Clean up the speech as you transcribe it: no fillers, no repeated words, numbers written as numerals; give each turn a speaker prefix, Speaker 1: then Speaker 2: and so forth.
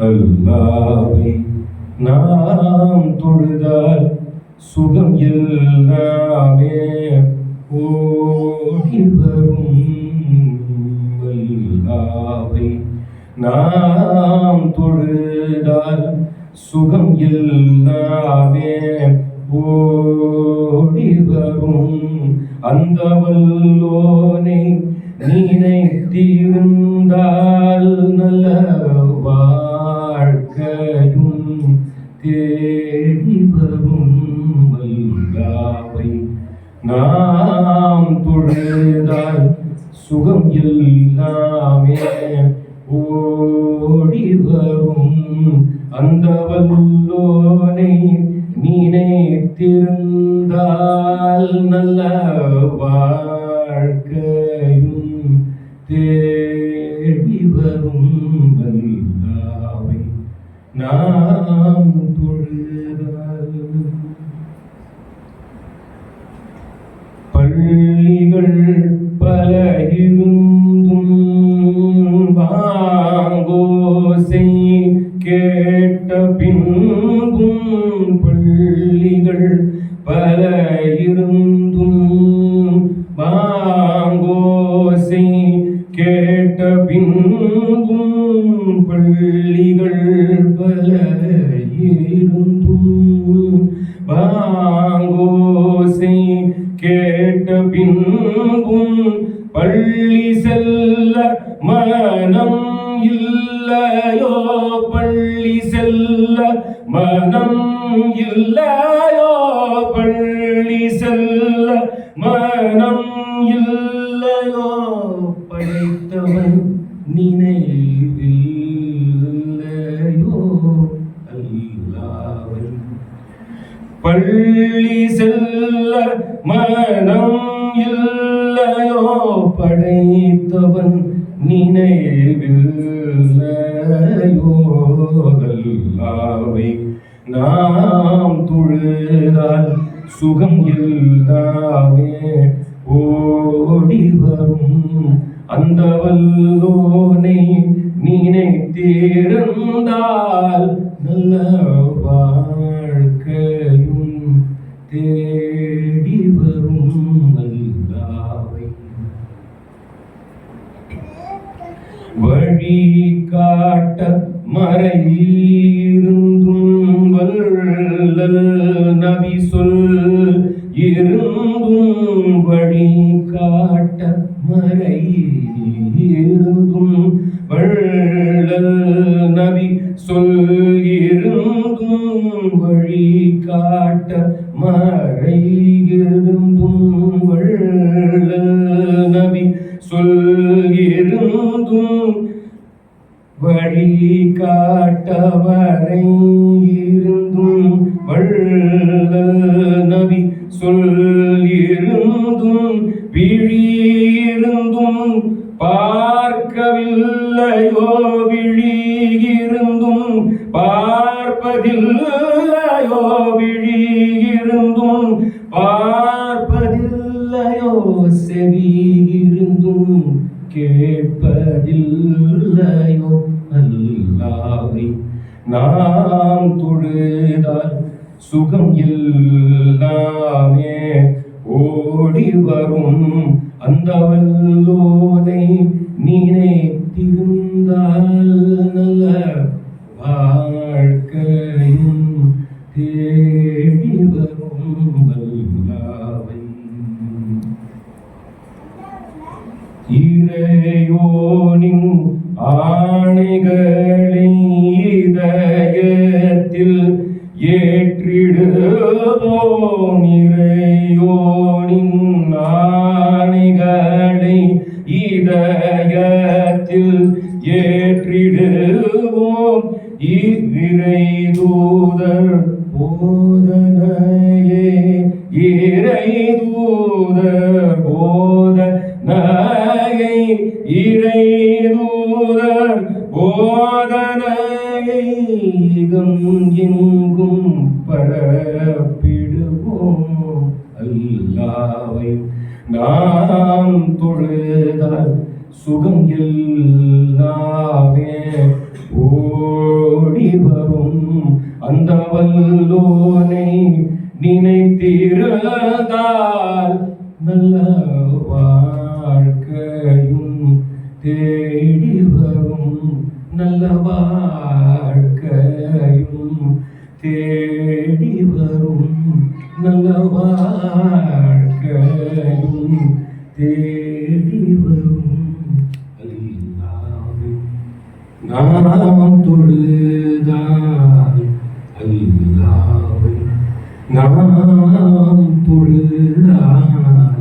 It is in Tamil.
Speaker 1: அல்லாஹ்வை நாம் தொழுதால் சுகம் எல்லாமே ஓடி வரும். அல்லாஹ்வை நாம் தொழுதால் சுகம் எல்லாமே ஓடி வரும். அந்த வல்லோனை நினைத்திருந்தால் நல்ல வாழ்க்கையும் தேடி வரும். அல்லாஹ்வை நாம் தொழுதால் சுகம் எல்லாமே ஓடி வரும். அந்த வல்லோனை நினைத்திருந்தால் நல்ல வாழ்க்கையும் தேடி வரும். அல்லாஹ்வை நாம் தொழுதால் பள்ளிகள் பல இருந்தும் வாங்கோசை கேட்ட பின்பும், பள்ளிகள் பல இருந்தும் வாங்கோசை கேட்ட பின்பும், பள்ளிகள் பல இருந்தும் வாங்கோசை கேட்ட பின்பும், பள்ளி செல்ல மனம் இல்லையோ, பள்ளி செல்ல மனம் இல்லையோ, பள்ளி செல்ல மனம் இல்லையோ, படைத்தவன் நினைவில்லையோ. அல்லாஹ்வை பள்ளி செல்ல மனம் இல்லையோ, படைத்தவன் நினைவில்லையோ. அல்லாஹ்வை நாம் தொழுதால் சுகம் எல்லாமே ஓடி வரும். அந்த வல்லோனை நினைத்திருந்தால் நல்ல வாழ்க்கையும் தேடி வரும். அல்லாஹ்வை வழி காட்ட மறையிருந்தும் வல்லல் நபி சொல் இருந்தும், வழி காட்ட மறையிருந்தும் வல்லல் நபி சொல் இருந்தும், வழி காட்ட மறையிருந்தும் வல்லல் நபி சொல் இருந்தும், வழி காட்ட மறையிருந்தும் வல்லல் நபி சொல் இருந்தும், விழியிருந்தும் பார்க்கவில்லையோ, விழியிருந்தும் பார்ப்பதில்லையோ, விழியிருந்தும் பார்ப்பதில்லையோ, செவியிருந்தும் கேட்பதில்லையோ. அல்லாஹ்வை நாம் தொழுதால் சுகம் எல்லாமே ஓடி வரும். அந்த வல்லோனை நினைத்திருந்தால் நல்ல வாழ்க்கையும் தேடி வரும். அல்லாஹ்வை இறையோனின் ஆணைகளை இதயத்தில் ஏற்றிடுவோம். இறையோனின் ஆணைகளை இதயத்தில் ஏற்றிடுவோம். இறை தூதர் போதனையே, இறை தூதர் போதனையை, இறை தூதர் போதனையை எங்கும் பரப்பிடுவோம். அல்லாஹ் நாம் தொழுதால் சுகம் எல்லாமே ஓடி வரும். அந்த வல்லோனை நினைத்திருந்தால் நல்ல வாழ்க்கையும் தேடி வரும். நல்ல வாழ்க்கையும் தேடி வரும். நல்ல வாழ்க்கையும் தேடி வரும். அல்லாஹ்வை நாம் தொழுதால் அல்லாஹ்வை நாம் தொழுதால்